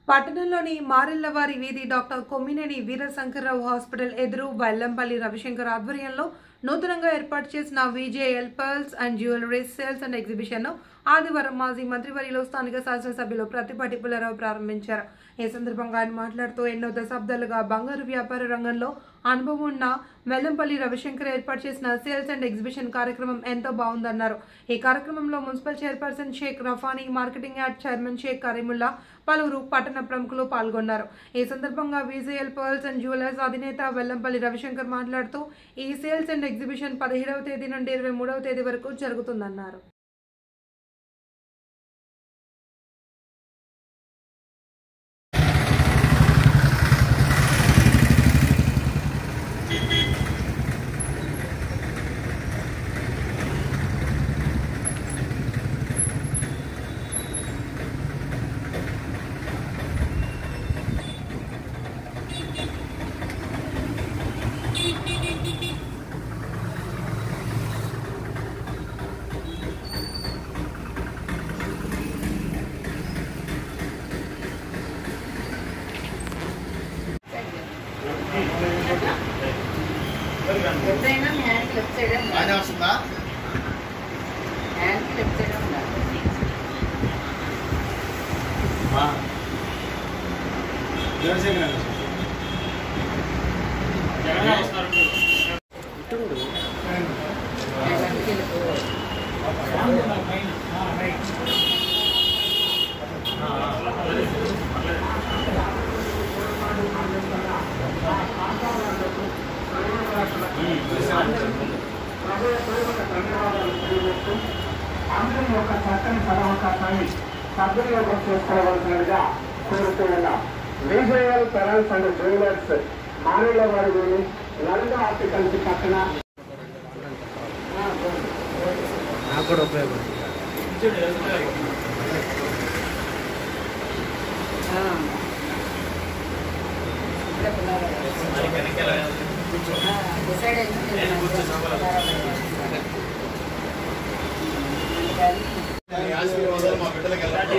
పట్టణంలోని మారెళ్లవారి వీధి doctor Kommineni Veerasankarrao hospital ఎదురు వెల్లంపల్లి రవిశంకర్ ఆధ్వర్యంలో నూతనంగా ఏర్పాటు చేసిన VJL pearls and jewelleries sales and exhibition ఆదివారం మాజీ మంత్రివర్యులు స్థానిక శాసనసభ్యులు ప్రతిపాటి పుల్లారావు ప్రారంభించారు. ఈ సందర్భంగా ఆయన మాట్లాడుతూ ఎన్నో దశాబ్దాలుగా బంగారు వ్యాపార రంగంలో అనుభవం ఉన్న వెల్లంపల్లి రవిశంకర్ ఏర్పాటు చేసిన సేల్స్ అండ్ ఎగ్జిబిషన్ కార్యక్రమం ఎంతో బాగుందన్నారు. ఈ కార్యక్రమంలో municipal chairperson Sheikh Rafani, marketing yard chairman Sheikh Karimulla, పలువురు పట్టణ ప్రముఖులు పాల్గొన్నారు. ఈ సందర్భంగా విజేఎల్ పర్ల్స్ అండ్ జ్యువెలర్స్ అధినేత వెల్లంపల్లి రవిశంకర్ మాట్లాడుతూ ఈ సేల్స్ అండ్ ఎగ్జిబిషన్ 17వ తేదీ నుండి 23వ తేదీ వరకు జరుగుతుందన్నారు. ఎప్పుడైనా హ్యాండ్ లెఫ్ట్ సైడ్ బాగానే వస్తుందా? హ్యాండ్ లెఫ్ట్ సైడ్ ఉండాలి. అందరి యొక్క చక్కని సదవకాశాన్ని సద్వినియోగం చేసుకోవాల్సినదిగా కోరుతూ ఉన్నాం. విజేఎల్ పర్ల్స్ అండ్ జ్యువెలర్స్ మారేళ్లవారి వీధి లలిత ఆర్టికల్స్ పక్కన నాకు కూడా ఉపయోగపడుతుంది. ఆశీర్వాదాలు మా బిడ్డలకి అట్లాగే